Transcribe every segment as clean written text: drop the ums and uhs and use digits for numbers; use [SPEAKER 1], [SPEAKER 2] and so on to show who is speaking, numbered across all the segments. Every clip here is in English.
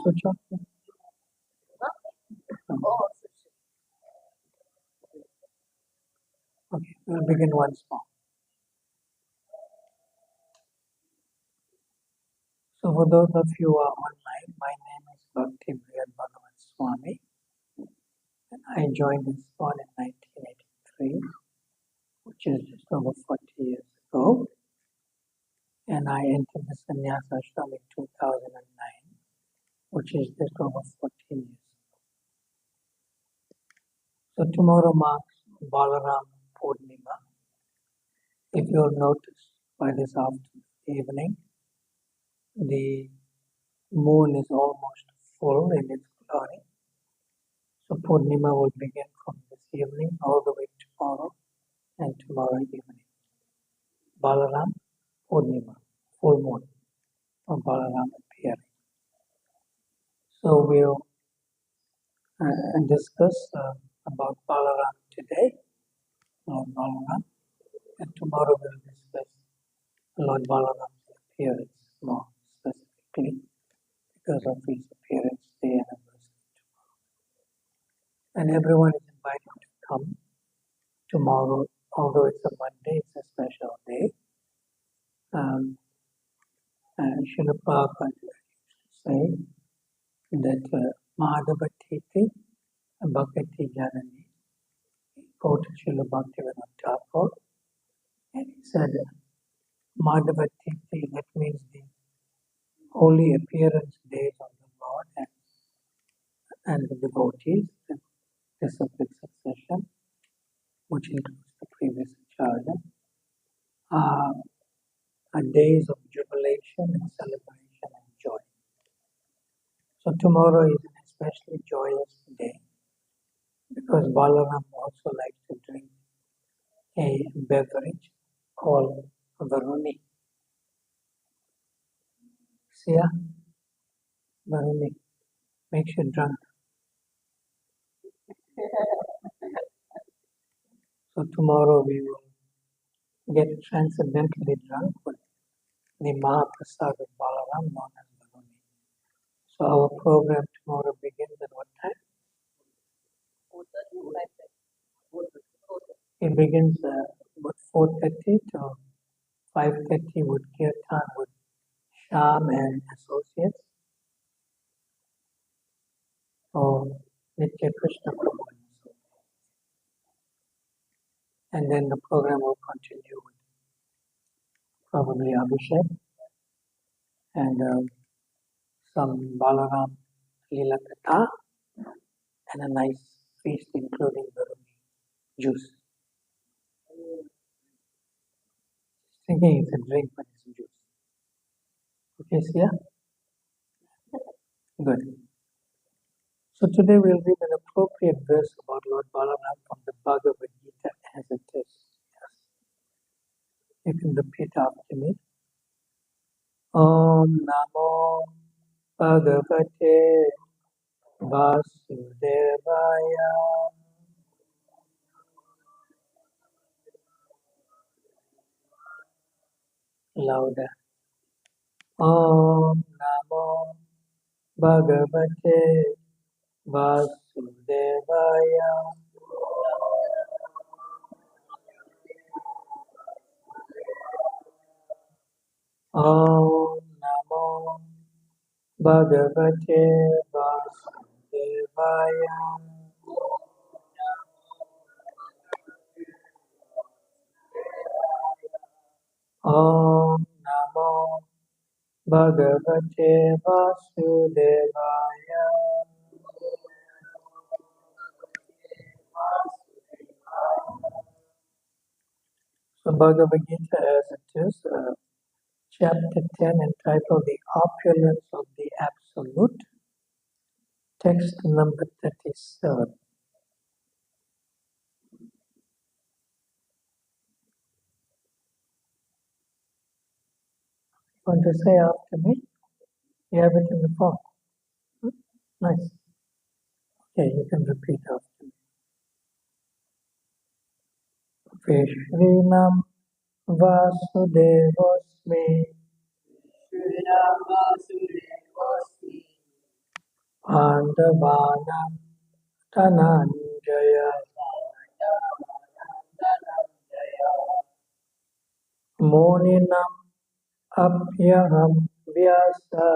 [SPEAKER 1] switch off? Okay, we'll begin once more. So for those of you who are online, my name is Bhakti Brihat Bhagawat Swami, and I joined Iskcon in 1983, which is just over 40 years ago, and I entered the Sannyasa Ashram in 2009, which is just over 14 years ago. So tomorrow marks Balaram Purnima. If you'll notice by this evening, the moon is almost full in its glory. So Purnima will begin from this evening all the way tomorrow and tomorrow evening. Balaram Purnima, full moon of Balaram appearing. So we'll discuss about Balaram today, Lord Balaram, and tomorrow we'll discuss Lord Balaram's appearance more specifically because of his appearance day anniversary tomorrow. And everyone is invited to come tomorrow, although it's a Monday, it's a special day. Srila Prabhupada used to say that Madhava Titi and Bhakti Janani quoted Srila Bhakti Brihat Bhagawat, and he said Madhava Titi, that means the holy appearance days of the Lord and the devotees, the disciplic succession, which includes the previous acharya, are days of jubilation and celebration and joy. So tomorrow is an especially joyous day because Balaram also likes to drink a beverage called Varuni. Sia, Varuni makes you drunk. So tomorrow we will get transcendentally drunk with the Mahaprasad of Balaram known as Varuni. So our program tomorrow begins at what time? It begins at 4:30 to 5:30 with Kirtan with Sham and associates. Or Nitya Krishna Prabhu. And then the program will continue with probably Abhishek and some Balaram Leela Katha and a nice feast including Varuni juice. Thinking it's a drink, but it's juice. Okay, Sia? Good. So today we'll read an appropriate verse about Lord Balaram from the Bhagavad Gita as it is. Yes. You can repeat after me. Om Namo Bhagavate Vasudevaya. Louder. Om Namo Bhagavate Vasudevaya. Om Namo Bhagavate Vasudevaya. Om Namo Bhagavate Vasudevaya. So Bhagavad Gita as it is, chapter 10 entitled The Opulence of the Absolute, text number 37. Want to say after me? You have it in the form. Nice. Okay, you can repeat after me. Vishrinam Vasudevosmi Pandavanam Dhananjaya Muninam Apyaham Vyasa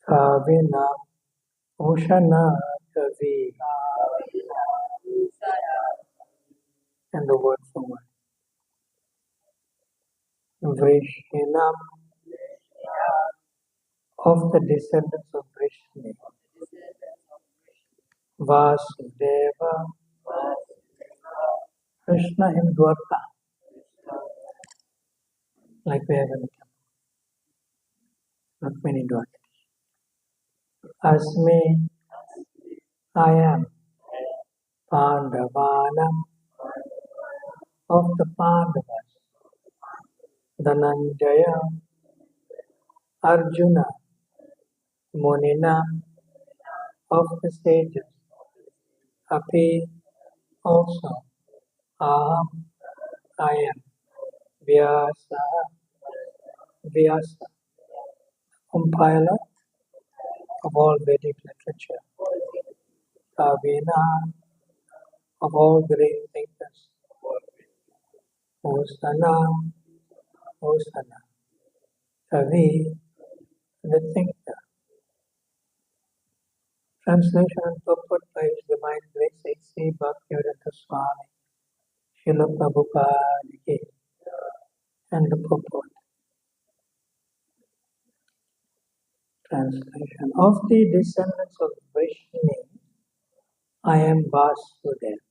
[SPEAKER 1] Kavinam Ushana Kavi. And the word for word. Vrishinam, of the descendants of Vrishni. Vasudeva, Krishna in Dwarka, like we have in the temple, not many Dwarkas. Asmi, I am. Pandavanam, of the Pandavas. Dhananjaya, Arjuna, Munina, of the sages. Api, also. Aham, I am. Vyasa, Vyasa, compiler of all Vedic literature. Kavina, of all great thinkers. Hosana, Hosana. Kavi, the thinker. Translation and purport by His Divine Grace A.C. Bhakti Brihat Swami, Srila Prabhupada Ki. And the purport. Translation. Of the descendants of Vrishni, I am Vasudeva.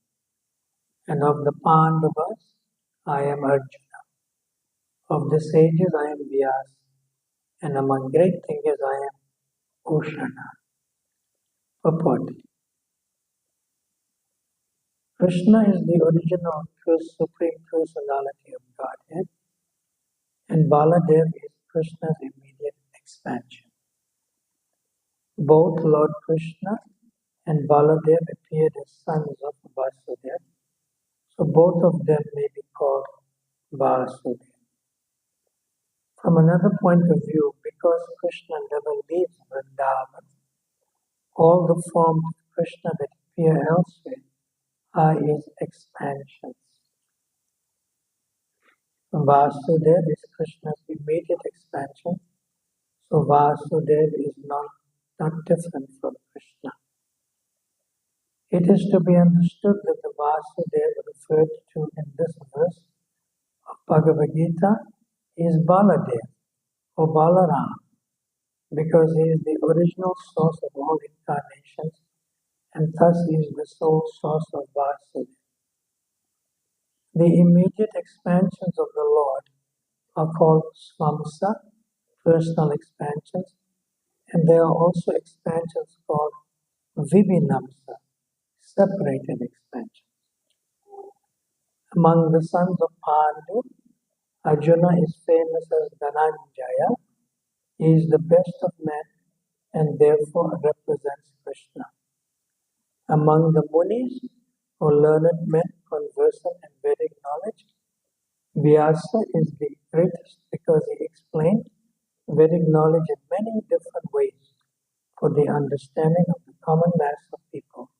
[SPEAKER 1] And of the Pandavas, I am Arjuna. Of the sages, I am Vyasa. And among great thinkers, I am Ushana. Purport. Krishna is the original true supreme personality of Godhead, and Baladev is Krishna's immediate expansion. Both Lord Krishna and Baladev appeared as sons of Vasudeva, so both of them may be called Vasudeva. From another point of view, because Krishna never leaves Vrindavan, all the forms of Krishna that appear elsewhere are his expansions. Vasudeva is Krishna's immediate expansion, so Vasudeva is not different from Krishna. It is to be understood that the Vasudeva referred to in this verse of Bhagavad Gita is Baladev or Balaram, because he is the original source of all incarnations and thus he is the sole source of Vasudeva. The immediate expansions of the Lord are called Swamsa, personal expansions, and there are also expansions called Vibhinamsa, separated expansions. Among the sons of Pandu, Arjuna is famous as Dhananjaya. He is the best of men and therefore represents Krishna. Among the Munis, or learned men conversant in Vedic knowledge, Vyasa is the greatest because he explained Vedic knowledge in many different ways for the understanding of the common mass of people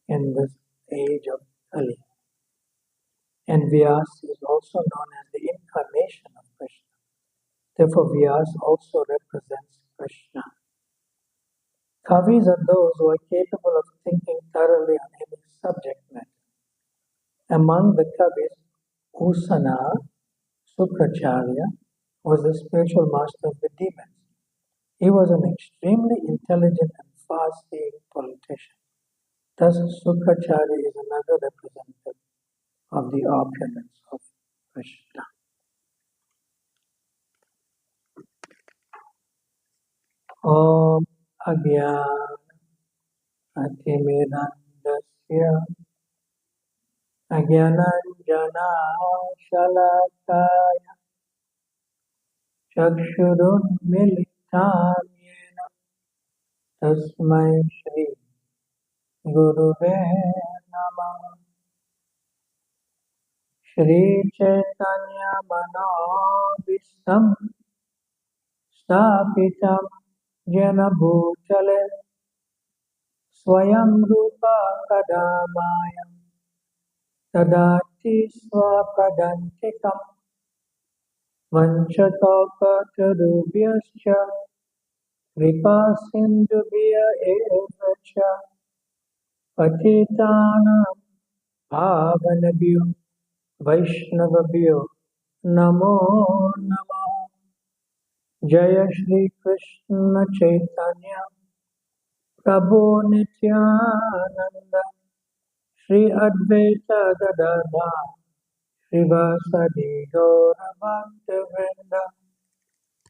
[SPEAKER 1] in this age of Kali. And Vyasa is also known as the incarnation of Krishna. Therefore, Vyasa also represents Krishna. Kavis are those who are capable of thinking thoroughly on any subject matter. Among the Kavis, Usana, Sukracharya, was the spiritual master of the demons. He was an extremely intelligent and far-seeing politician. Thus, Sukracharya is another representative of the opulence of Krishna. Om Agyan Atimirandasya Agyananjana Shalakaya Chakshurun Militam Yena Tasmai Shri Guruve Namah. Shri Chaitanya Manobishtam Sapitam Jena Bhutale Swayam Rupa Kadamayam Tadati Swapadantikam Vanchakalpatarubhyascha Kripa Sindhubhya Evacha Patitanam Pavanabhyo Vaishnavabhyo Namo Namah. Jaya Shri Krishna Chaitanya Prabhu Nityananda Shri Advaita Gadadhar Srivasadi Gaura Bhakta Vrinda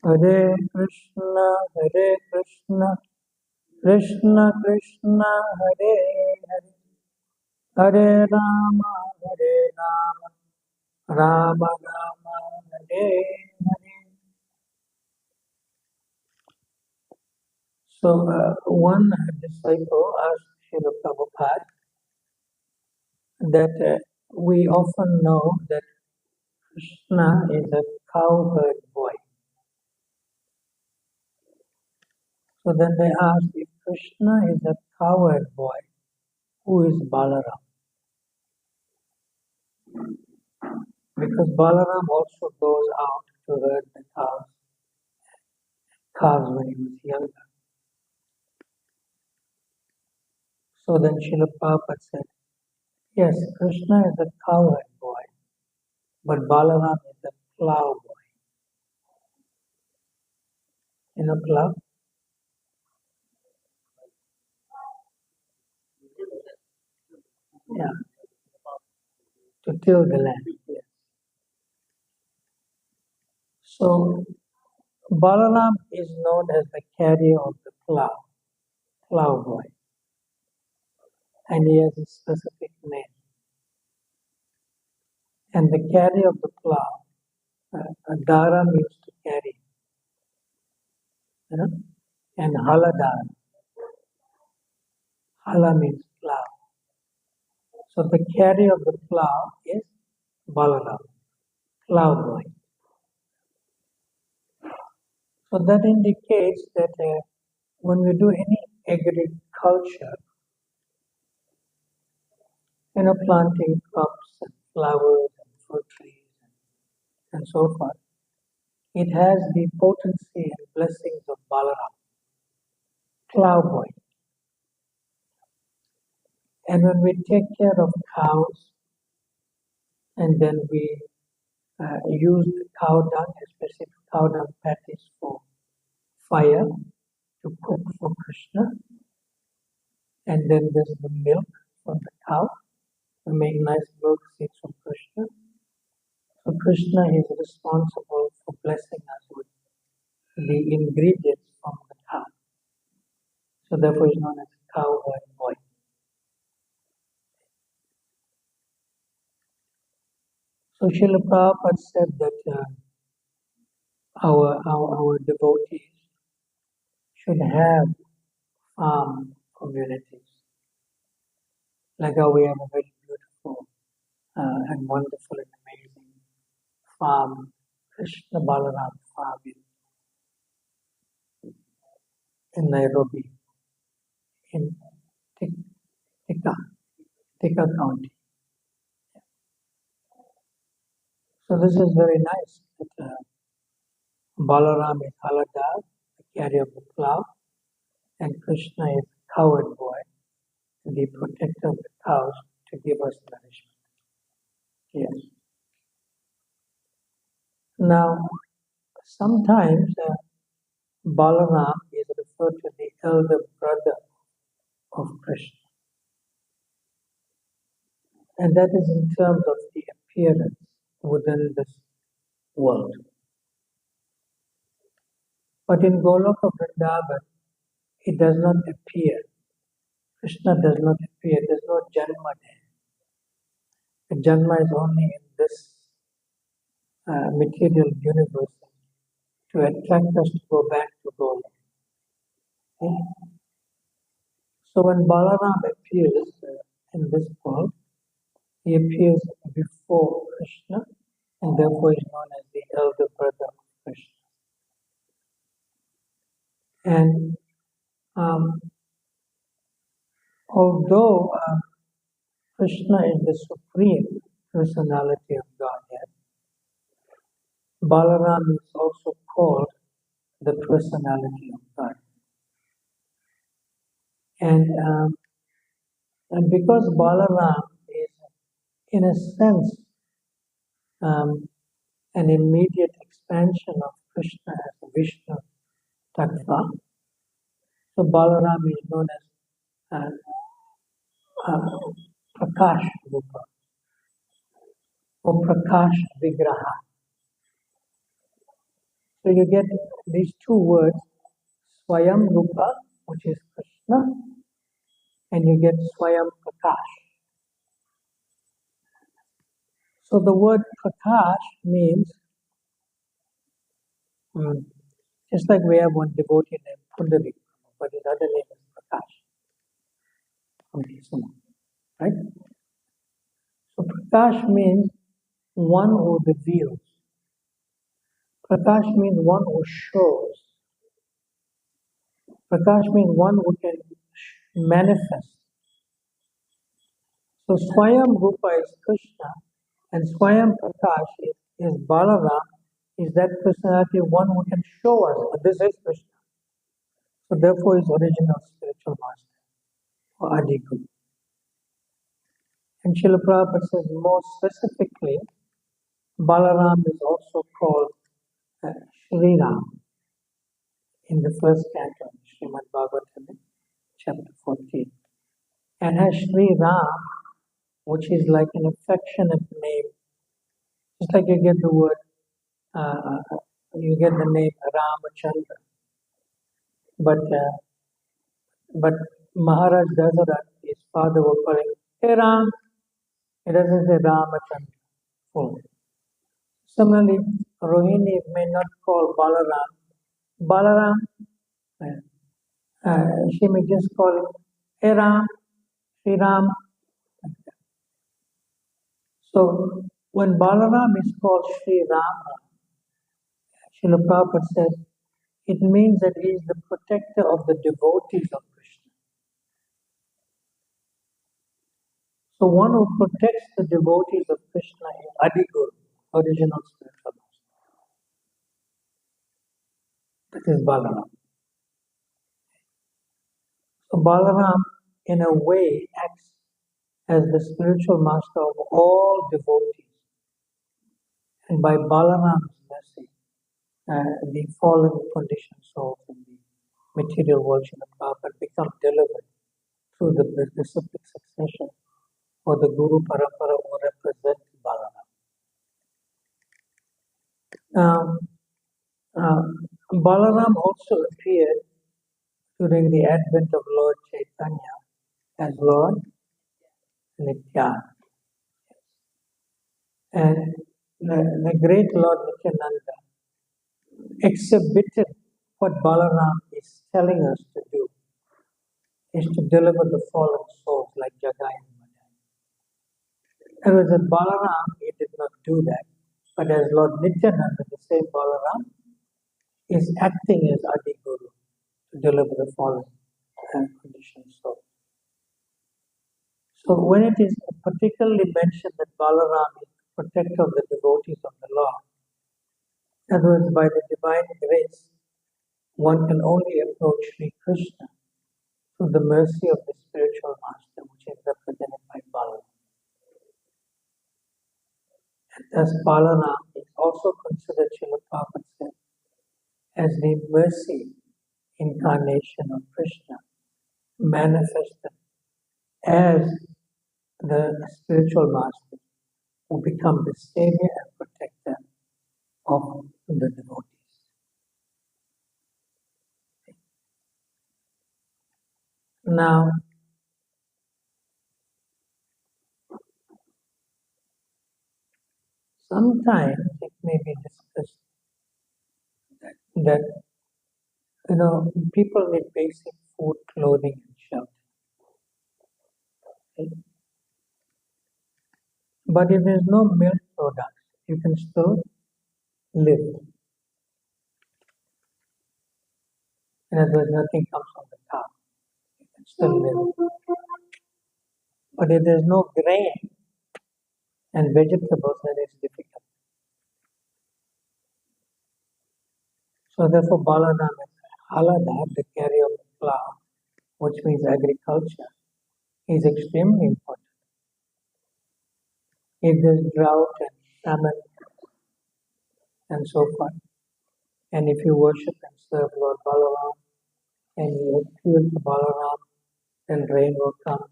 [SPEAKER 1] Hare Krishna Krishna Krishna Hare Hare Hare Rama Rama Rama Hare Hare. So one disciple asked Srila Prabhupada that we often know that Krishna is a cowherd boy. So then they asked, if Krishna is a cowherd boy, who is Balaram? Because Balaram also goes out to herd the cows when he was younger. So then Srila Prabhupada said, yes, Krishna is a cowherd boy, but Balaram is a plow boy. You know plow? Yeah, to till the land. Yes. So Balaram is known as the carrier of the plow boy, and he has a specific name. And the carrier of the plow, Dara means to carry, you know, and Haladar, Hala means plow. So the carrier of the plow is Balaram, plow boy. So that indicates that when we do any agriculture, you know, planting crops and flowers and fruit trees and so forth, it has the potency and blessings of Balaram, plow boy. And when we take care of cows and then we use the cow dung, especially cow dung patties for fire to cook for Krishna, and then there's the milk from the cow. We make nice milk seeds for Krishna. So Krishna is responsible for blessing us with the ingredients from the cow. So therefore he's known as cowherd boy. So Srila Prabhupada said that our devotees should have farm communities. Like how we have a very beautiful and wonderful and amazing farm, Krishna Balaram farm in Nairobi, in Thika County. So this is very nice that Balaram is Haladar, the carrier of the plow, and Krishna is cowherd boy, the protector of the cows to give us nourishment. Yes. Now, sometimes Balaram is referred to the elder brother of Krishna. And that is in terms of the appearance within this world. But in Goloka Vrindavan, it does not appear. Krishna does not appear. There's no Janma there. The Janma is only in this material universe to attract us to go back to Goloka. Okay? So when Balaram appears in this world, he appears before Krishna and therefore is known as the elder brother of Krishna. And although Krishna is the supreme personality of Godhead, Balaram is also called the personality of God. And because Balaram is, in a sense, an immediate expansion of Krishna as Vishnu Tattva, so Balaram is known as Prakash Rupa or Prakash Vigraha. So you get these two words, Swayam Rupa, which is Krishna, and you get Swayam Prakash. So the word Prakash means, just like we have one devotee named Kundali, but his other name is Prakash. Right? So Prakash means one who reveals. Prakash means one who shows. Prakash means one who can manifest. So Swayam Rupa is Krishna and Swayam Prakash is Balaram, is that personality, one who can show us that this is Krishna. So therefore is original spiritual master or Adi Guru. And Srila Prabhupada says more specifically, Balaram is also called Shri Ram in the first canto of Srimad Bhagavatam, chapter 14. And as Shri Ram, which is like an affectionate name, just like you get the word, you get the name Ramachandra. But Maharaj Dasaratha, his father, was calling, hey Ram. It doesn't say Ramachandra. Full. Similarly, Rohini may not call Balaram Balaram. She may just call him Hey Ram, Sri Ram. So when Balaram is called Sri Rama, Srila Prabhupada says, it means that he is the protector of the devotees of Krishna. So one who protects the devotees of Krishna is Adi Guru, original spiritual master. That is Balaram. So Balaram, in a way, acts as the spiritual master of all devotees. And by Balaram's mercy, the fallen conditioned souls in the material world Prabhupada become delivered through the disciplic succession or the Guru Parampara who represent Balaram. Balaram also appeared during the advent of Lord Chaitanya as Lord Nityananda. And the great Lord Nityananda exhibited what Balaram is telling us to do, is to deliver the fallen souls like Jagai and Madai. And with Balaram, he did not do that. But as Lord Nityananda, the same Balaram, is acting as Adi Guru to deliver the fallen and conditioned souls. So when it is particularly mentioned that Balaram is the protector of the devotees of the Lord, in other words, by the divine grace, one can only approach Sri Krishna through the mercy of the spiritual master, which is represented by Balaram. And thus Balaram is also considered, Srila Prabhupada said, as the mercy incarnation of Krishna, manifested as the spiritual master who become the savior and protector of the devotees. Now, sometimes it may be discussed that people need basic food, clothing, and shelter. Right? But if there is no milk products, you can still live. In other words, nothing comes from the cow. It can still live. But if there's no grain and vegetables, then it's difficult. So therefore, Balaram is Halada, the carrier of the plough, which means agriculture, is extremely important. If there's drought and famine and so forth, and if you worship and serve Lord Balaram and you appeal to Balaram, then rain will come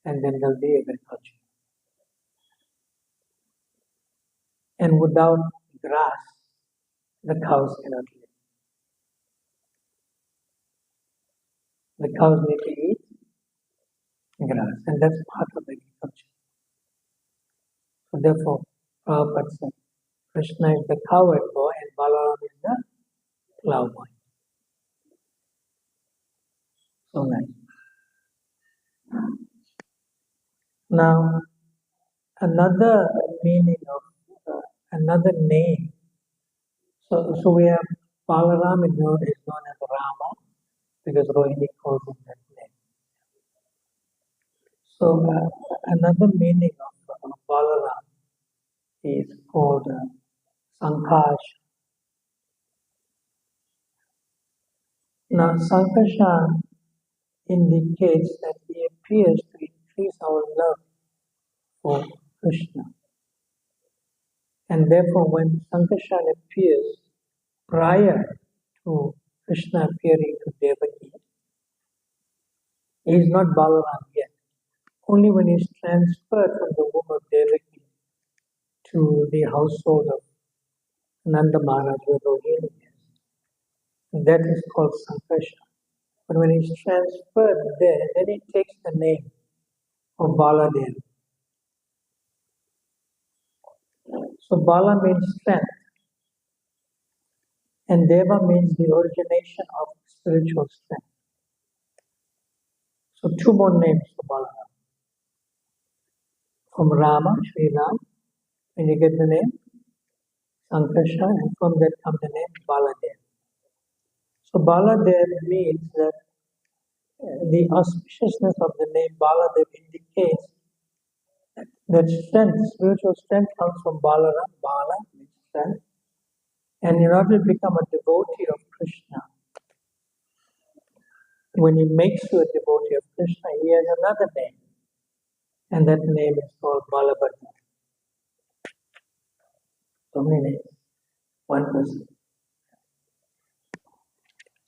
[SPEAKER 1] and then there'll be agriculture. And without grass, the cows cannot live. The cows need to eat grass, and that's part of agriculture. So therefore, Prabhupada said, Krishna is the cowherd boy and Balaram is the plough boy. So nice. Now, another meaning of another name. So we have Balaram is known as Rama because Rohini calls him that name. So another meaning of Balaram is called Sankash. Now, Sankashan indicates that he appears to increase our love for Krishna. And therefore, when Sankashan appears prior to Krishna appearing to Devaki, he is not Balaram yet. Only when he is transferred from the womb of Devaki to the household of Nanda Maharaj, where Rohini is, that is called Sankashan. But when he is transferred there, then he takes the name of Baladev. So Bala means strength, and Deva means the origination of spiritual strength. So two more names for Balaram. From Rama, Sri Ram, when you get the name Sankarsha, and from that comes the name Baladev. So Baladev means that the auspiciousness of the name Baladev indicates that strength, spiritual strength comes from Balaram. Bala means strength. And in order to become a devotee of Krishna, when he makes you a devotee of Krishna, he has another name. And that name is called Balabhadra. So many names, one person.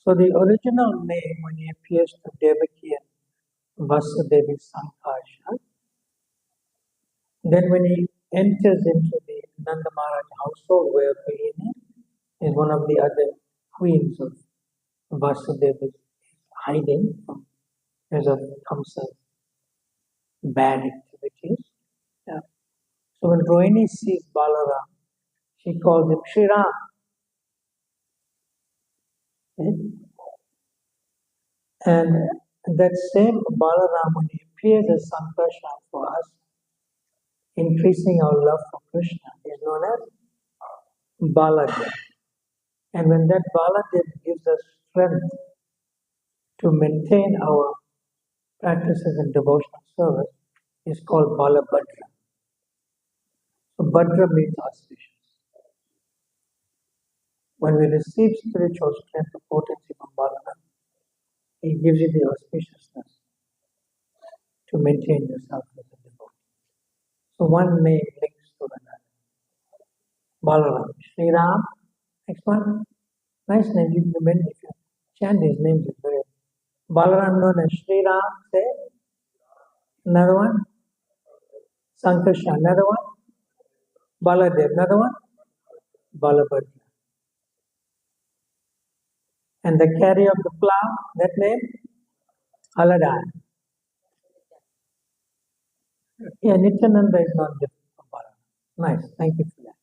[SPEAKER 1] So the original name when he appears to Devaki and Vasudeva is Sankarsha. Then when he enters into the Nanda Maharaj household where Rohini is one of the other queens of Vasudeva is hiding because of Kamsa's bad activities. Yeah. So when Rohini sees Balaram, she calls him Sri Ram. Okay? And that same Balaram, when he appears as Sankarsha for us, increasing our love for Krishna, is known as Baladev. And when that Baladev gives us strength to maintain our practices in devotional service, is called Balabhadra. So Bhadra means auspicious. When we receive spiritual strength or potency from Balaram, he gives you the auspiciousness to maintain yourself as a devotee. So one name links to another. Balaram, Sri Ram, next one. Nice name, if you chant these names, it's very. Balaram known as Sri Ram, say. Another one. Sankarsha, another one. Baladev, another one. Balabhadra. And the carrier of the plough, that name? Halada. Yeah, Nityananda is not different from Balaram. Nice, thank you for that.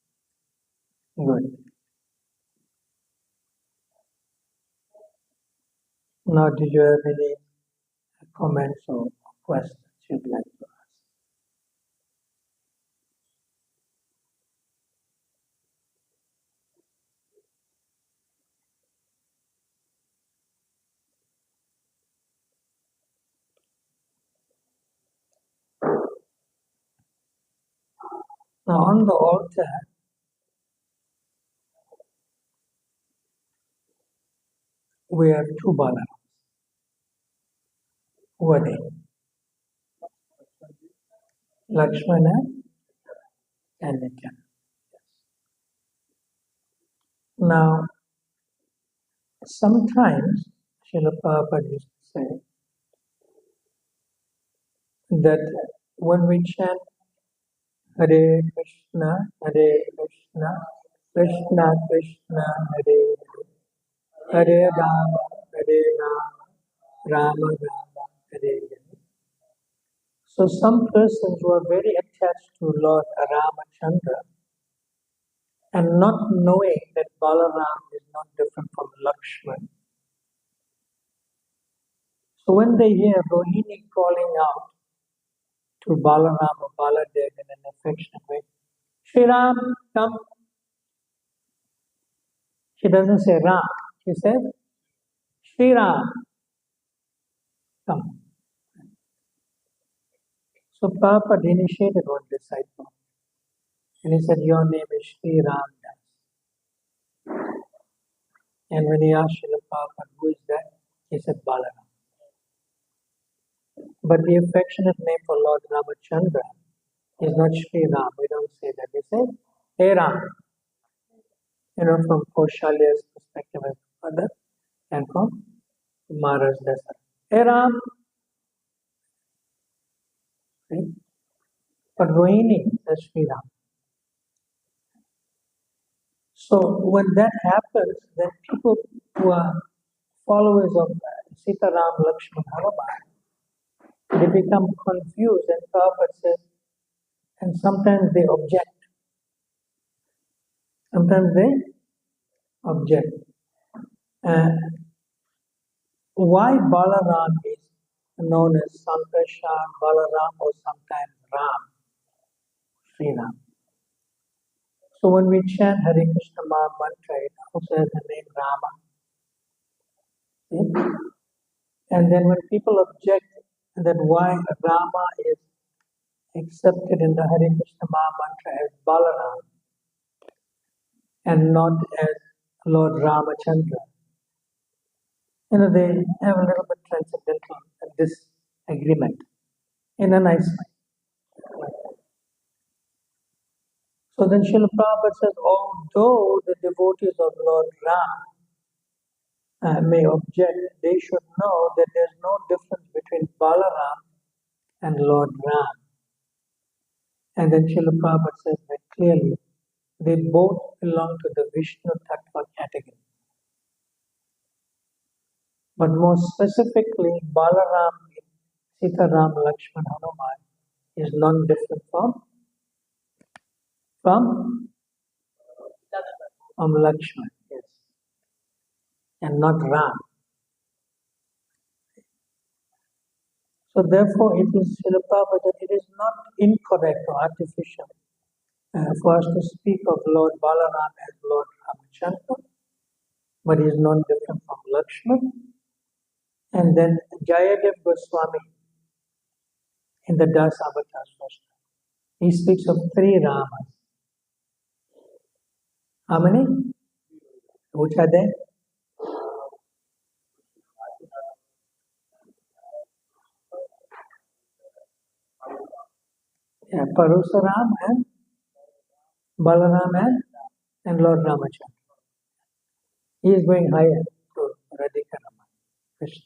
[SPEAKER 1] Good. Now, did you have any comments or questions you'd like to ask? Now on the altar, we have two Balarams. Who are they? Lakshmana and Nitya. Now, sometimes Srila Prabhupada used to say that when we chant Hare Krishna, Krishna Krishna, Hare Hare, Hare Rama, Rama Rama, Hare Hare. So some persons were very attached to Lord Ramachandra and not knowing that Balaram is not different from Lakshman. So when they hear Rohini calling out to Balaram or Baladev in an affectionate way, Shri Ram, come. She doesn't say Ram, she says Shri Ram, come. So Prabhupada initiated one disciple and he said, your name is Shri Ram Das. And when he asked Srila Prabhupada, who is that? He said Balaram. But the affectionate name for Lord Ramachandra is not Shri Ram. We don't say that. We say, Hey Ram. From Kaushalya's perspective as father and from Maharaj Dasa. Hey Ram. Right? But Rohini says Shri Ram. So when that happens, then people who are followers of Sita Ram, Lakshman, Hanuman, they become confused and Prabhupada says, and sometimes they object. Sometimes they object. Why Balaram is known as Sankashan, Balaram, or sometimes Ram, Sri Ram. So when we chant Hare Krishna Maha Mantra, it also has the name Rama. Okay? And then when people object that why Rama is accepted in the Hare Krishna Maha Mantra as Balaram and not as Lord Ramachandra, they have a little bit transcendental disagreement in a nice way. So then Srila Prabhupada says, although the devotees of Lord Ram may object, they should know that there's no difference between Balaram and Lord Ram. And then Srila Prabhupada says that clearly, they both belong to the Vishnu Tattva category. But more specifically, Balaram, Sita Ram, Lakshman, Hanuman is non-different from Lakshman, yes, and not Ram. So therefore, it is Srila Prabhupada, it is not incorrect or artificial for us to speak of Lord Balaram as Lord Ramachandra, but he is non-different from Lakshman. And then Jayadev Goswami in the Das Avatar Swastika, he speaks of three Ramas. How many? Which are they? Yeah, Parusaram and Balaram and Lord Ramachandra. He is going higher to Radhika Rama, Krishna.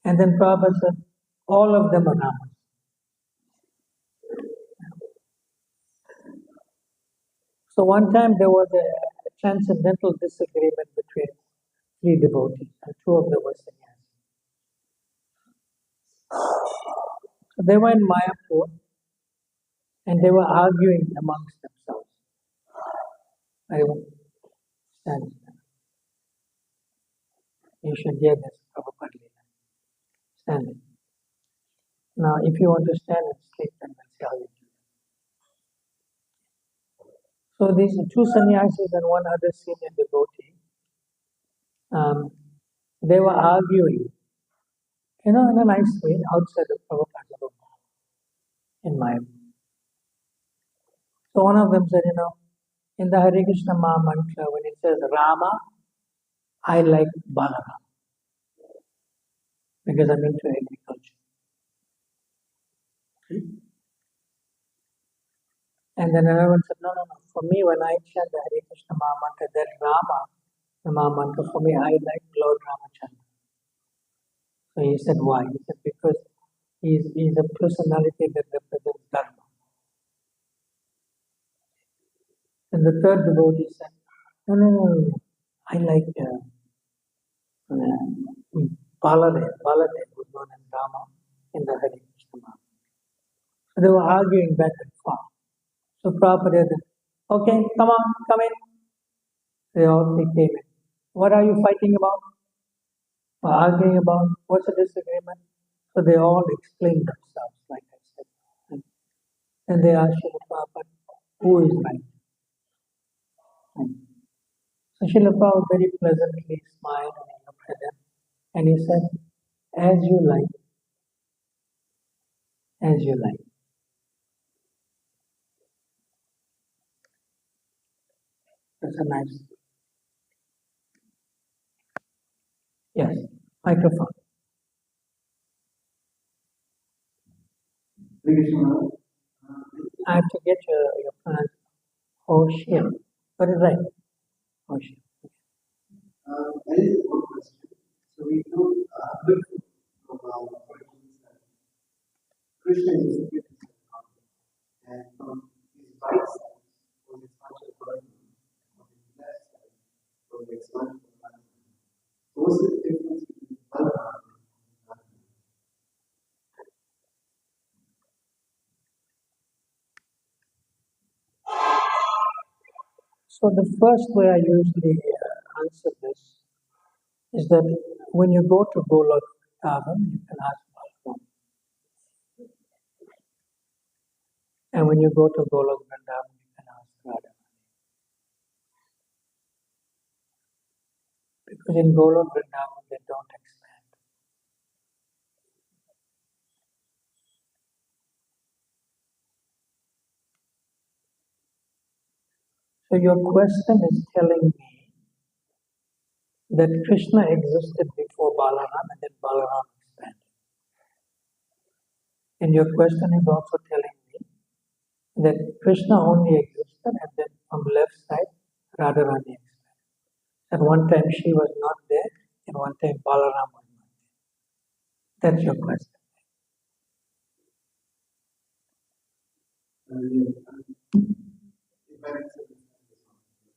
[SPEAKER 1] And then Prabhupada said, all of them are Ramas. So one time there was a transcendental disagreement between three devotees, and two of them were sannyasis. So they were in Mayapur, and they were arguing amongst themselves. Everyone stands there. You should hear this Prabhupada Leela. Stand. Now, if you want to stand and sleep, then we'll see how you do. So these two sannyasis and one other senior devotee, they were arguing, in a nice way, outside of Prabhupada's room, in Mayapur. So one of them said, in the Hare Krishna Maha Mantra, when it says Rama, I like Balaram because I'm into agriculture. And then another one said, no. For me, when I chant the Hare Krishna Maha Mantra, that Rama, the Maha Mantra, for me, I like Lord Ramachandra. So he said, why? He said, because he's a personality that represents Dharma. And the third devotee said, no. I like Baladev, who's known as Rama in the Hare Krishna Maha. So they were arguing back and forth. So Prabhupada said, okay, come in. They all three came in. What are you fighting about? Or arguing about? What's the disagreement? So they all explained themselves, like I said. And they asked Srila Prabhupada, who is right? So Srila Prabhupada very pleasantly smiled and he looked at them and he said, as you like, as you like. That's a nice. Yes, microphone. I have to get your pronunciation. Ocean. What is right? Ocean.
[SPEAKER 2] There is one question. So we know good from our origins that Krishna is a beautiful and from his right side was expansion of Balaram, from his left side was the expansion of Balaram. What's the difference between Balaram and Balaram?
[SPEAKER 1] So the first way I usually answer this is that when you go to Golok Dhavan, you can ask Balaram. And when you go to Golok Vrindavan, you can ask Radha. Because in Golok Vrindavan, they don't expand. So your question is telling me that Krishna existed before Balaram and then Balaram expanded. And your question is also telling me that Krishna only existed and then from left side, Radharani expanded. At one time she was not there, and one time Balaram was not there. That's your question.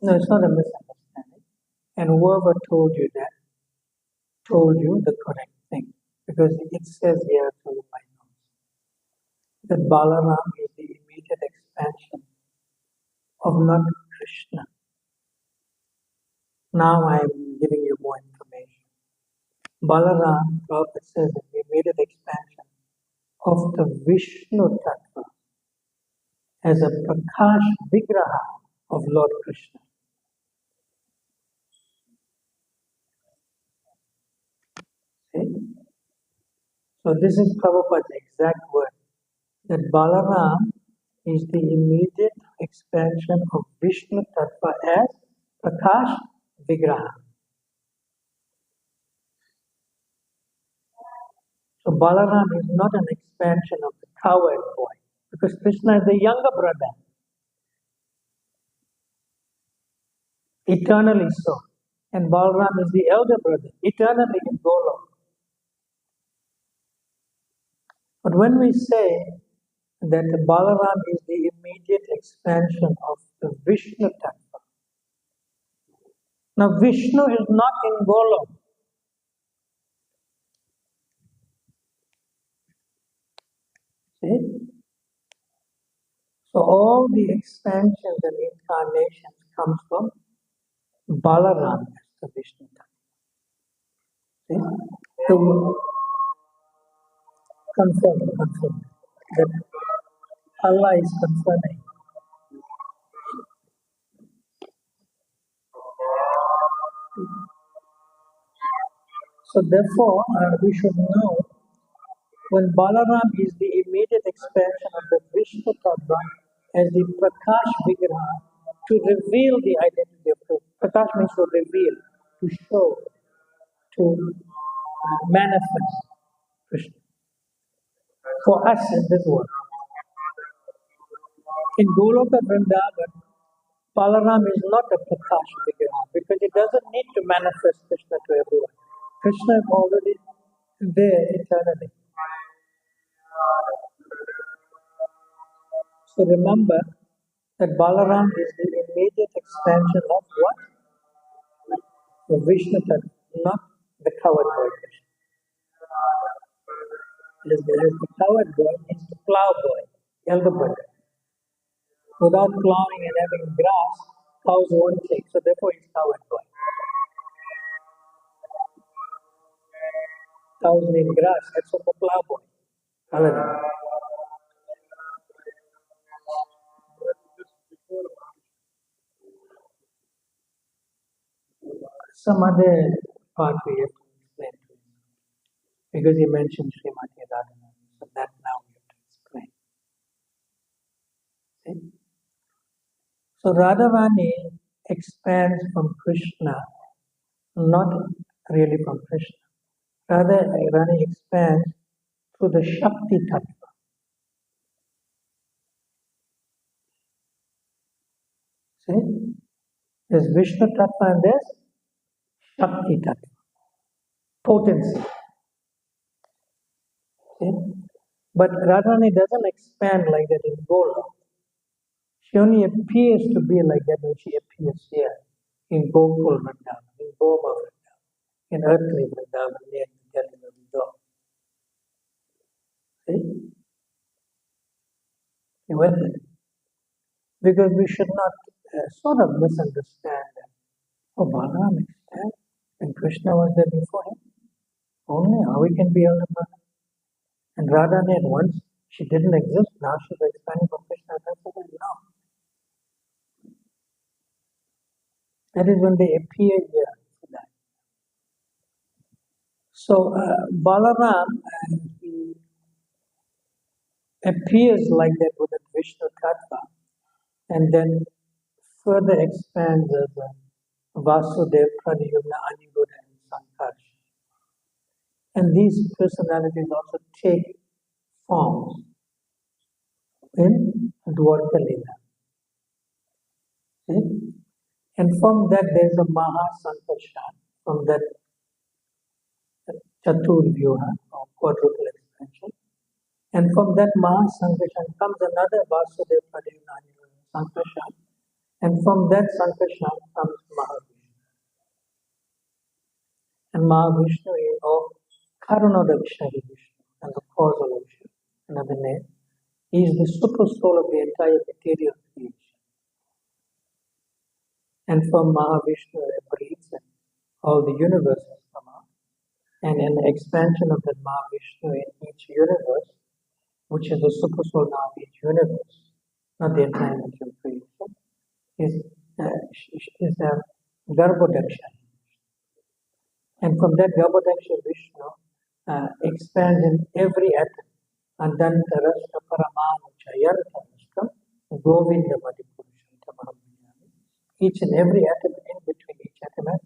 [SPEAKER 1] No, it's not a misunderstanding. And whoever told you that, told you the correct thing. Because it says here through my notes that Balaram is the immediate expansion of not Krishna. Now I am giving you more information. Balaram, Prabhupada says, is the immediate expansion of the Vishnu Tattva as a Prakash Vigraha of Lord Krishna. See? So this is Prabhupada's exact word, that Balaram is the immediate expansion of Vishnu Tattva as Prakash Vigraha. So Balaram is not an expansion of the cowherd boy, because Krishna is the younger brother, eternally so. And Balaram is the elder brother, eternally in Golok. But when we say that Balaram is the immediate expansion of the Vishnu Tattva, now Vishnu is not in Golok. See? So all the expansions and incarnations comes from Balaram as the Vishnu Tattva. See? To confirm that Allah is confirming. So therefore, we should know when Balaram is the immediate expansion of the Vishnu Tattva, as the Prakash Vigraha to reveal the identity of Krishna. Prakash means to reveal, to show, to manifest Krishna for us in this world. In Goloka Vrindavan, Balaram is not a Prakash Vigraha because he doesn't need to manifest Krishna to everyone. Krishna is already there eternally. So remember that Balaram is the immediate expansion of what? The Vishnu Tattva, not the coward boy Krishna. As the coward boy means the plow boy, elder brother. Without plowing and having grass, cows won't take. So therefore he's coward boy. Cows need grass, that's what the plow boy. Hallelujah. Some other part we have to explain to him. Because he mentioned Srimati Radharani, so that now we have to explain. See? So Radharani expands from Krishna, not really from Krishna. Rather, Rani expands through the Shakti Tattva. See? There's Vishnu Tattva and there's Shakti Tattva. Potency. See? But Radharani doesn't expand like that in Gola. She only appears to be like that when she appears here in Gokul Vrindavan, in Goma Vrindavan, in earthly Vrindavan, near the Delhi where we go. See? You with me? Because we should not sort of misunderstand that. Oh, Balaram expanded and Krishna was there before him. Only how we can be elder brother. And Radharani at once, she didn't exist, now she's expanding from Krishna. That's what I know. That is when they appear here for that. So Balaram, he appears like that with the Vishnu Tattva and then further expands as Vasudev, Pradyumna, Aniruddha and Sankarsha. And these personalities also take forms in Dwarka Leela. See? And from that there is a Maha Sankarsha, from that Chatur Vyuha or quadruple expansion. And from that Maha Sankarsha comes another Vasudev Pradyumna Sankarsha. And from that Sankarsha comes Mahavishnu. And Mahavishnu is of Karunodakshari Vishnu, and the causal Vishnu, another name. He is the super soul of the entire material creation. And from Mahavishnu it breathes and all the universes come out. And an expansion of that Mahavishnu in each universe, which is the super soul now of each universe, not the entire material creation, is a Garbhodaksha. And from that Garbhodaksha Vishnu expands in every atom. Adantarashta Paramanucha Yarthanashtam Govinda Madhipurusham Tamaham. Each and every atom in between each atom has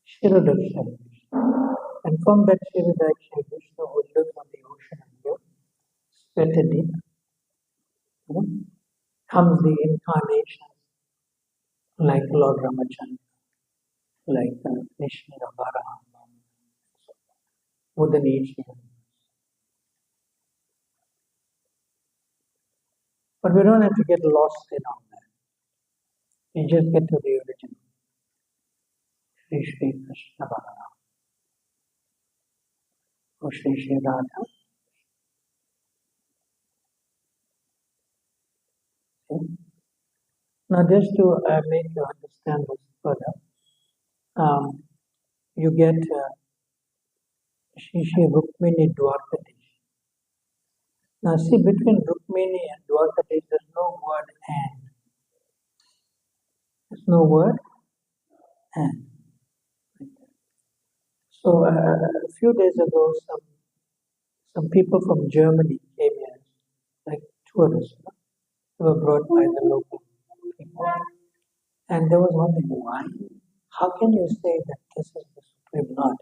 [SPEAKER 1] Shiradaksha Vishnu. And from that Shiradaksha Vishnu who lives on the ocean of yoga, Svetadip, comes the incarnations like Lord Ramachandra, like Nishmira Varaha, within each universe. But we don't have to get lost in all that. You just get to the original. Shri Shri Krishna Balaram. Or Shri Shri Radha. Okay. Now just to make you understand this further, you get Shri Shri Rukmini Dwarkadish. Now see, between Rukmini and Dwarkadish there's no word and. There's no word and. So a few days ago, some people from Germany came here, like tourists. They were brought by the local people. And there was one thing, why? How can you say that this is the Supreme Lord?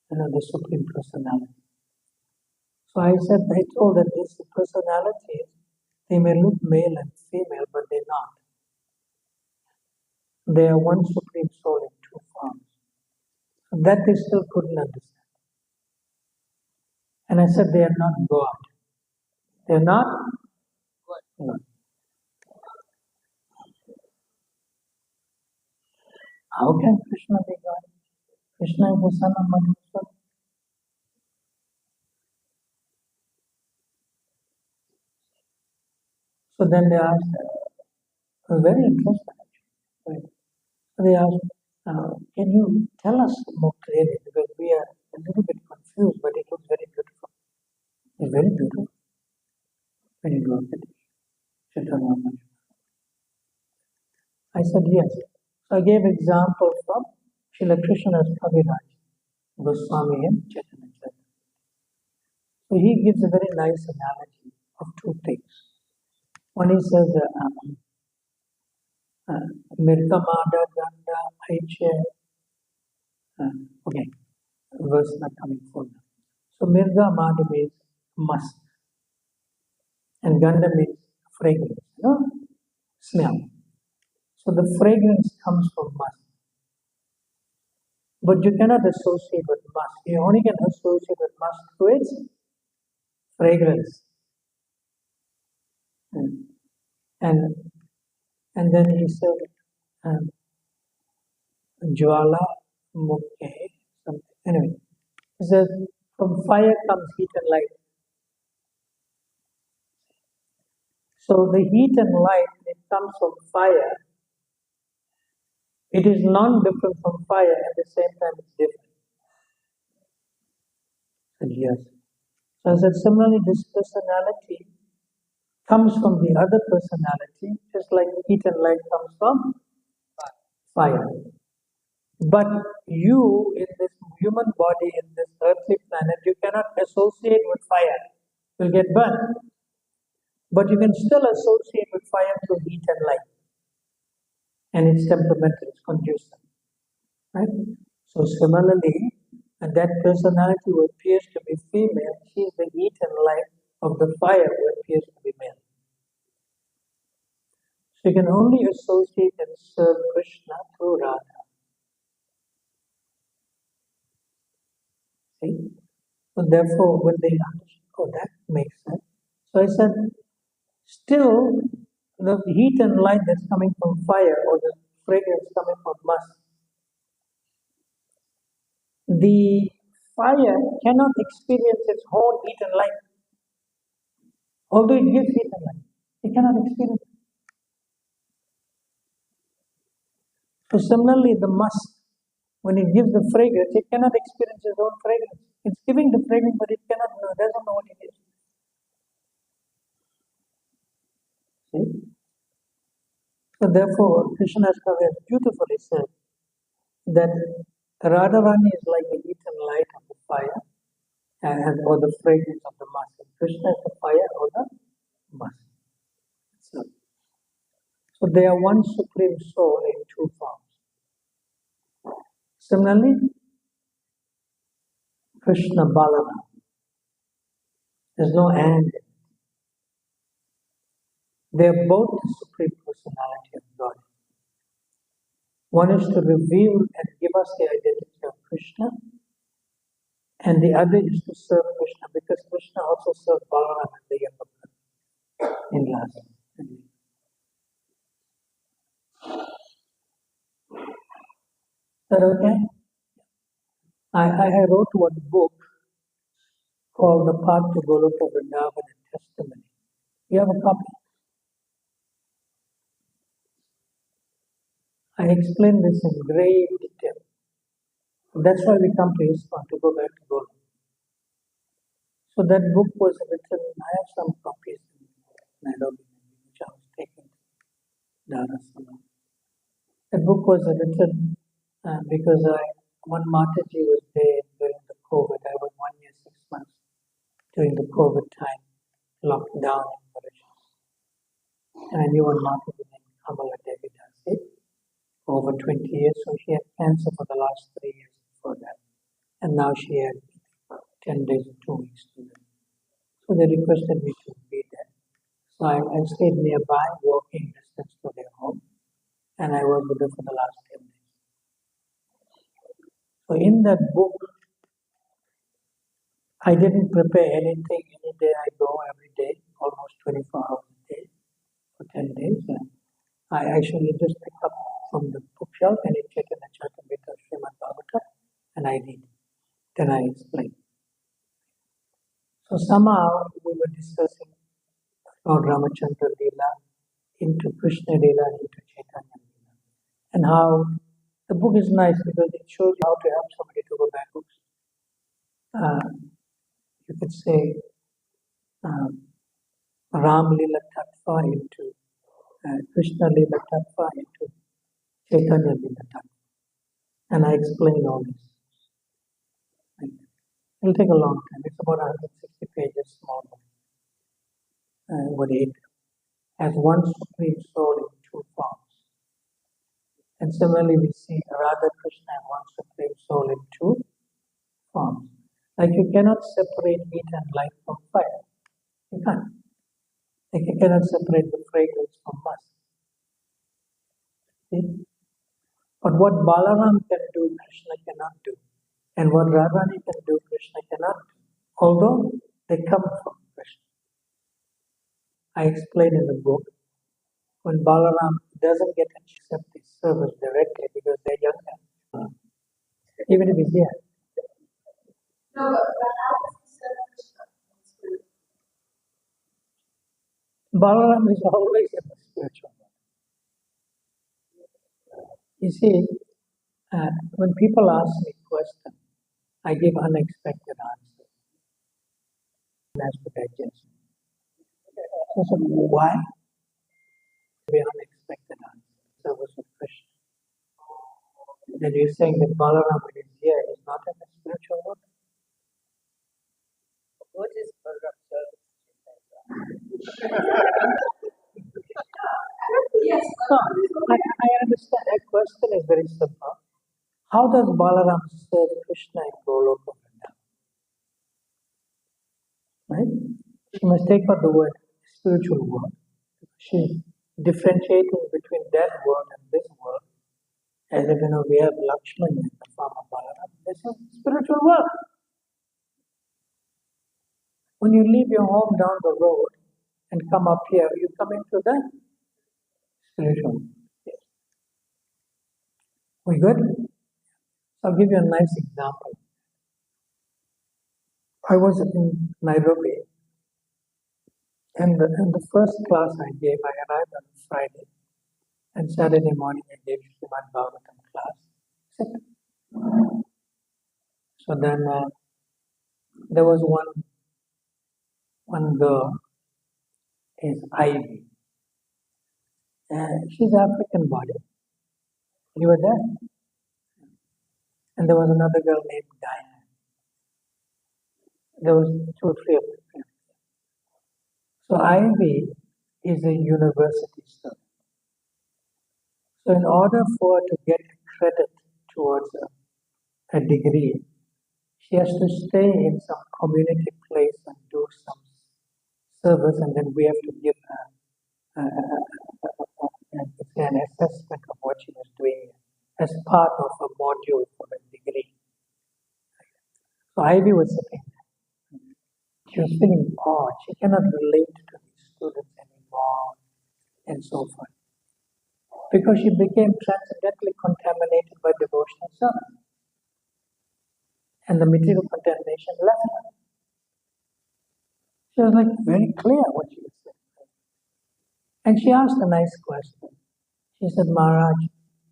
[SPEAKER 1] The Supreme Personality. So I told that these personalities, they may look male and female, but they're not. They are one Supreme Soul in two forms. So that they still couldn't understand. And I said, they are not God. They're not God. How can Krishna be God? Krishna is the son of Madhusudana. So then they asked, very interesting actually. So they asked, can you tell us more clearly? Because we are a little bit confused, but it looks very beautiful. It's very beautiful when you look at it. Chaitanya. I said, yes. So I gave example from Srila Krishna's Kaviraj, Goswami and Chaitanya Charitamrita. So he gives a very nice analogy of two things. One he says, Mirkamada Ganda Aiche. Okay, verse not coming forward. So Mirga Mada means musk, and Ganda means fragrance, smell. So the fragrance comes from musk. But you cannot associate with musk. You only can associate with musk to its fragrance. And then he said, Jwala Mukhe, something. Anyway, he says, from fire comes heat and light. So the heat and light, it comes from fire. It is non-different from fire, at the same time it's different. And yes. So I said, similarly, this personality comes from the other personality, just like heat and light comes from fire. But you, in this human body, in this earthly planet, you cannot associate with fire. You'll get burned. But you can still associate with fire through heat and light. And it's temperamental, it's conducive. Right? So similarly, and that personality who appears to be female, she is the heat and light of the fire who appears to be male. So you can only associate and serve Krishna through Radha. See? So therefore, when they understood, oh, that makes sense. So I said, still, the heat and light that's coming from fire or the fragrance coming from musk, the fire cannot experience its own heat and light. Although it gives heat and light, it cannot experience it. So similarly, the musk, when it gives the fragrance, it cannot experience its own fragrance. It's giving the fragrance, but it cannot know, doesn't know what it is. See? So therefore, Krishna's Kavya beautifully said that Radharani is like the heat and light of the fire, or the fragrance of the musk. Krishna is the fire or the musk. So they are one supreme soul in two forms. Similarly, Krishna Balaram. There's no and. They are both the supreme personality of God. One is to reveal and give us the identity of Krishna, and the other is to serve Krishna, because Krishna also served Balaram and the younger brother in last. Is that okay? I wrote one book called The Path to Goloka Vrindavan and Testimony. You have a copy? I explain this in great detail. That's why we come to Iskcon, to go back to Goloka. So that book was written, I have some copies in Nairobi, which I was taking to Dar es Salaam. That book was written because one Mataji was there during the COVID. I was 1 year, 6 months during the COVID time, locked down in Mauritius. And I knew one Mata named Kamala Devi Dasi for over 20 years. So she had cancer for the last 3 years before that. And now she had 10 days and 2 weeks to live. So they requested me to be there. So I stayed nearby, walking distance to their home. And I was with them for the last 10 days. So in that book, I didn't prepare anything. Any day I go, every day, almost 24 hours a day for 10 days. And I actually just pick up from the bookshelf and check in the Chaturveda Srimad Bhagavatam and I read. Then I explain. So somehow we were discussing Lord Ramachandra Leela into Krishna Leela into Chaitanya Leela. And how the book is nice because it shows you how to help somebody to go backwards. You could say Ram Leela Tattva into Krishna Leela Tattva into Chaitanya Leela Tattva. And I explain all this. It'll take a long time. It's about 160 pages, small book. What it has one supreme soul in two forms. And similarly, we see Radha Krishna and one supreme soul in two forms. Like you cannot separate heat and light from fire. You can't. Like you cannot separate the fragrance from musk. See? But what Balaram can do, Krishna cannot do. And what Radharani can do, Krishna cannot do. Although they come from Krishna. I explain in the book, when Balaram doesn't get to accept his service directly because they're younger, even if he's here.
[SPEAKER 3] No, but how does he serve Krishna?
[SPEAKER 1] Balaram is always in the spiritual world. You see, when people ask me questions, I give unexpected answers. As to digest. So why? Be unexpected answers. Service of Krishna. Then you're saying that Balaram when he's here is not in the spiritual world?
[SPEAKER 4] What is Bhagavad service?
[SPEAKER 3] Yes.
[SPEAKER 1] No, I understand. That question is very simple. How does Balaram serve Krishna in Goloka Vrindavan? Right? You must take out the word spiritual world. She's differentiating between that world and this world. As if we have Lakshman in the form of Balaram. This is spiritual world. When you leave your home down the road and come up here, you come into the spiritual world. Yes. We good? I'll give you a nice example. I was in Nairobi, and the first class I gave, I arrived on Friday, and Saturday morning I gave Brihat Bhagawat class. So then there was one girl, is Ivy. She's African body. You were there? And there was another girl named Diane. There was 2 or 3 of them. So Ivy is a university student. So in order for her to get credit towards a degree, she has to stay in some community place and do some service, and then we have to give her an assessment of what she was doing as part of a module for a degree. So Ivy was sitting there. She was feeling bored. She cannot relate to these students anymore, and so forth. Because she became transcendently contaminated by devotional service. And the material contamination left her. She was like very clear what she was saying. And she asked a nice question. She said, Maharaj,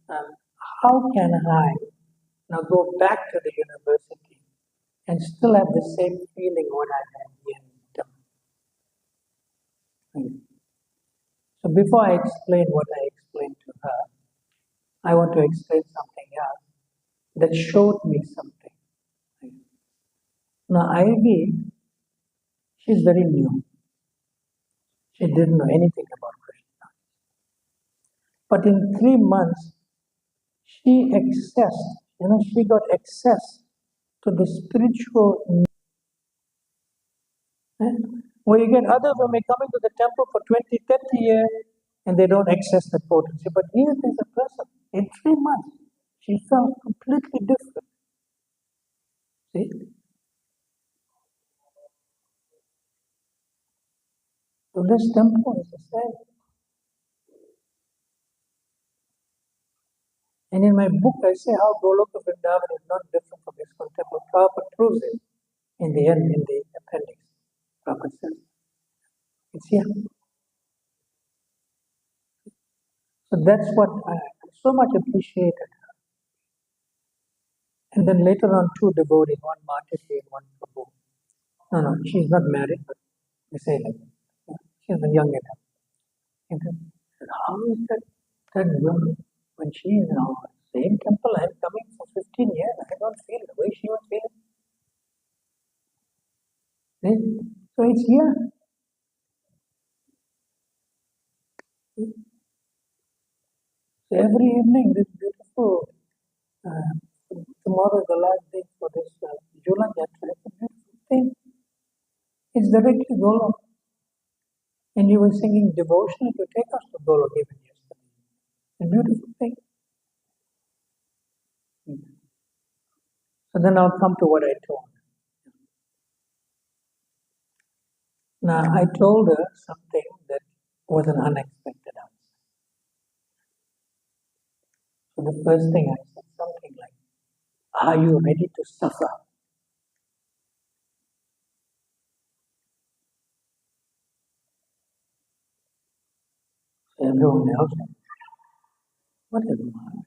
[SPEAKER 1] how can I now go back to the university and still have the same feeling what I had here in Tamil? So before I explain what I explained to her, I want to explain something else that showed me something. Now Ivy, she's very new. She didn't know anything about Krishna, But in 3 months, she got access to the spiritual. Where you get others who may come into the temple for 20, 30 years and they don't access the potency. But here there's a person, in 3 months, she felt completely different. See? So this temple is the same. And in my book, I say how Goloka Vrindavan is not different from Iskcon temple. Prabhupada proves it in the end, in the appendix. Prabhupada says, it's here. So that's what I so much appreciated. And then later on, two devotees, one Mataji and one Prabhu. No, she's not married, but they say like, she's a young enough. And then, how is that woman, when she is in our same temple, I'm coming for 15 years, I don't feel the way she was feeling. See? So it's here. So every evening, this beautiful, tomorrow is the last day for this July Yatra. It's a beautiful thing. It's directly Golok. And you were singing devotional to take us to Golok even yesterday. A beautiful thing. So then I'll come to what I told. Now, I told her something that was an unexpected answer. So the first thing I said something like, are you ready to suffer? So everyone else said, what is Maharaj?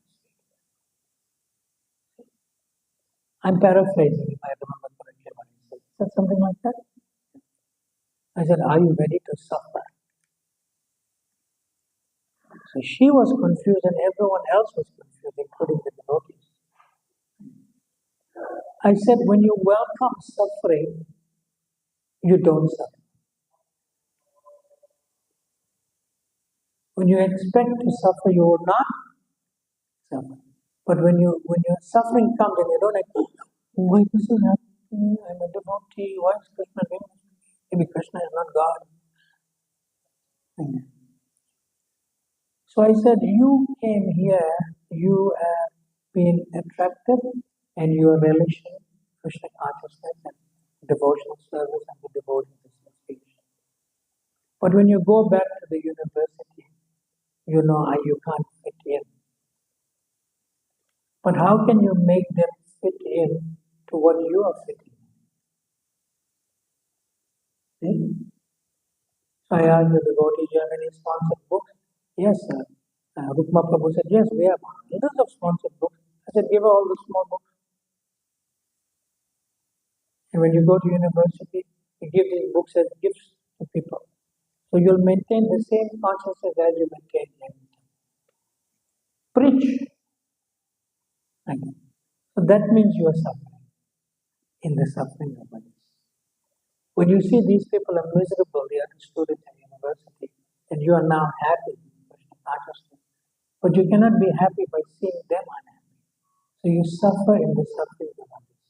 [SPEAKER 1] I'm paraphrasing if I remember correctly what he said. He said something like that. I said, are you ready to suffer? So she was confused and everyone else was confused, including the devotees. I said, when you welcome suffering, you don't suffer. When you expect to suffer, you will not suffer. But when your suffering comes and you don't expect, why this is happening? I'm a devotee. Why is Krishna doing this? Maybe Krishna is not God. So I said, you came here, you have been attracted, and your relation, Krishna consciousness, and devotional service, and the devoted association. But when you go back to the university, you know how you can't fit in. But how can you make them fit in to what you are fitting in? See? So I asked the devotee, do you have any sponsored books? Yes, sir. Rukma Prabhu said, yes, we have hundreds of sponsored books. I said, give her all the small books. And when you go to university, you give these books as gifts to people. So you'll maintain the same consciousness as you maintain in preach. Okay. So that means you are suffering in the suffering of others. When you see these people are miserable, they are students at university, and you are now happy with consciousness. But you cannot be happy by seeing them unhappy. So you suffer in the suffering of others.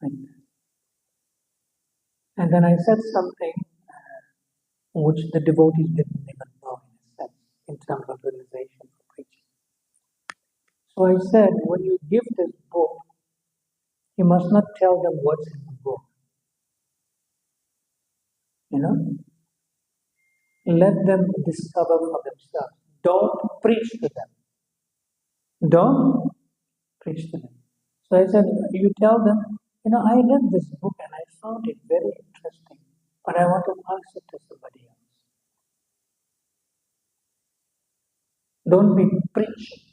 [SPEAKER 1] Right. And then I said something which the devotees didn't even know in a sense, in terms of realization for preaching. So I said, when you give this book, you must not tell them what's in the book. Let them discover for themselves. Don't preach to them. Don't preach to them. So I said, you tell them, I read this book and I found it very interesting, but I want to pass it to somebody else. Don't be preaching.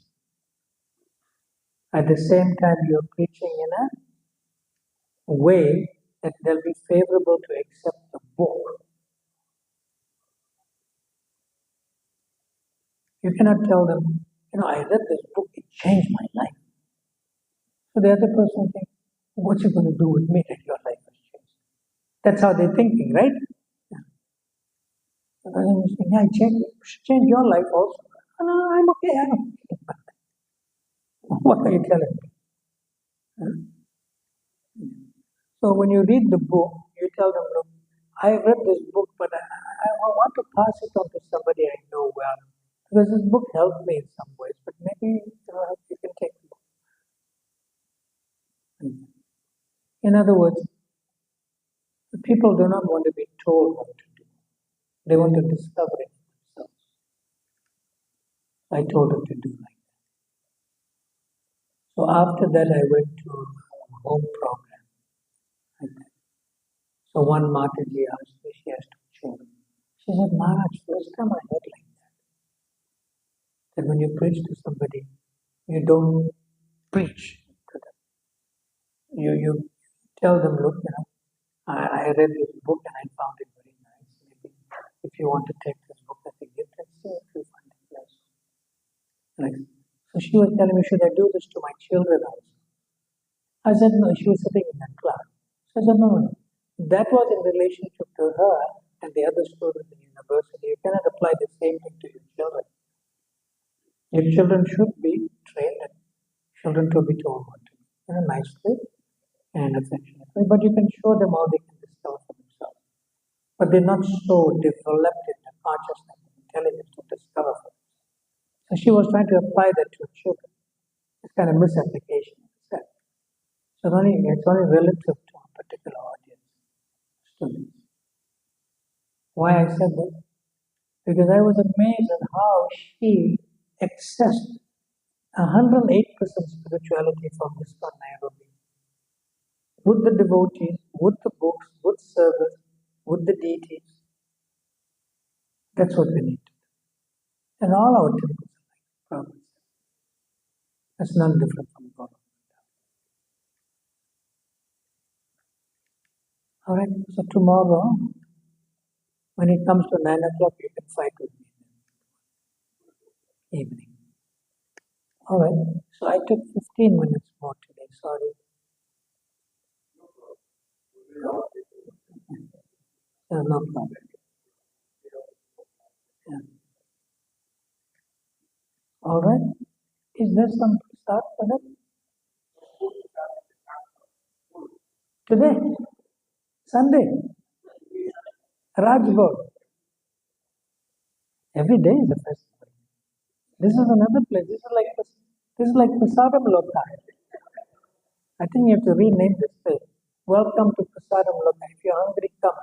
[SPEAKER 1] At the same time, you're preaching in a way that they'll be favorable to accept the book. You cannot tell them, I read this book, it changed my life. So the other person thinks, what's it going to do with me that your life has changed? That's how they're thinking, right? Yeah. yeah, change your life also. No, I'm okay. I'm okay. What are you telling me? Huh? So when you read the book, you tell them, look, I read this book, but I want to pass it on to somebody I know well. Because this book helped me in some ways, but maybe you can take the book. In other words, the people do not want to be told what to do. They want to discover it themselves. I told her to do like that. So after that, I went to a home program like that. So one Mataji asked me, she has two children. She said, Maharaj, first time I heard like that when you preach to somebody, you don't preach to them. You tell them, look, I read this book and I found it very nice. Maybe if you want to take this book as a gift and see if you find it nice. Like, so she was telling me, should I do this to my children also? I said, no, she was sitting in that class. So I said, no. That was in relationship to her and the other students in university. You cannot apply the same thing to your children. Your children should be trained and children to be told what to do in a nice way and affectionate way. But you can show them how they can discover for themselves. But they're not so developed in the consciousness and intelligence to discover for themselves. So she was trying to apply that to children. It's kind of misapplication. So it's only relative to a particular audience, students. Why I said that? Because I was amazed at how she accessed 108% spirituality from Iskcon Nairobi. With the devotees, with the books, with service, with the deities. That's what we need to do. And all our temples are like Prabhupada. That's none different from God. Alright, so tomorrow, when it comes to 9 o'clock, you can fight with me in the evening. Alright, so I took 15 minutes more today, sorry. No problem. Yeah. Alright, is there some start for that? Today? Sunday? Rajgod. Every day is a festival. This is another place. This is like Prasadam Loka. I think you have to rename this place. Welcome to Prasadam Loka. If you're hungry, come.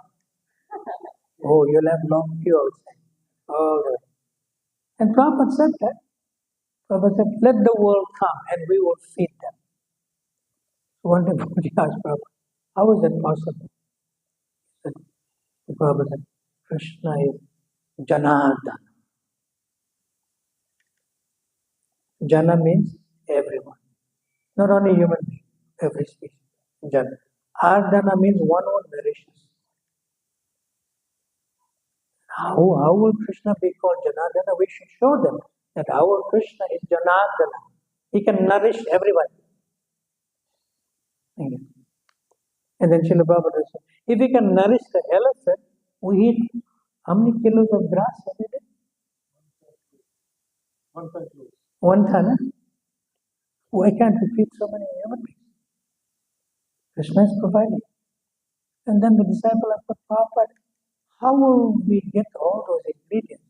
[SPEAKER 1] Oh, you'll have long queue outside. All right. And Prabhupada said that. Prabhupada said, let the world come and we will feed them. So one day Prabhupada asked Prabhupada, how is that possible? He said, Prabhupada said, Krishna is Janardana. Jana means everyone. Not only human being, every species. Jana. Ardana means one who nourishes. How will Krishna be called Janardana? We should show them that our Krishna is Janardana. He can nourish everyone. And then Srila Prabhupada said, if we can nourish the elephant, we eat how many kilos of grass every day? 1 ton. Huh? Why can't we feed so many human beings? Krishna is providing. And then the disciple asked Prabhupada, how will we get all those ingredients?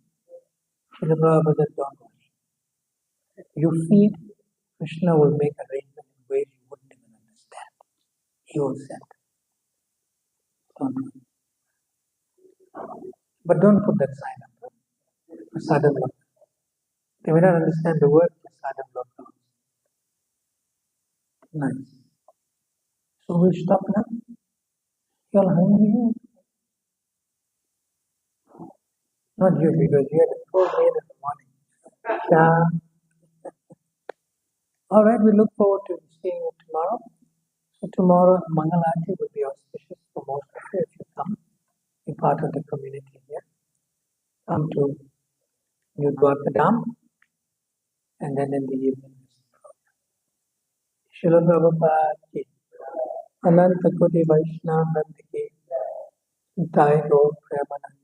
[SPEAKER 1] Srila Prabhupada said, don't worry. You feed, Krishna will make arrangements in ways you wouldn't even understand. He will send. Don't worry. But don't put that sign up. Prasadam Loka. They may not understand the word Prasadam Loka. Nice. So we stop now. You're hungry? Not you, because you had a full meal in the morning. All right, we look forward to seeing you tomorrow. So tomorrow, Mangalati will be auspicious for most of you if you come. Be part of the community here. Come to New Dwarka and then in the evening. Srila Prabhupada ki, Ananta Koti Vaishnava Vrinda ki, Jai Gaur Premanand.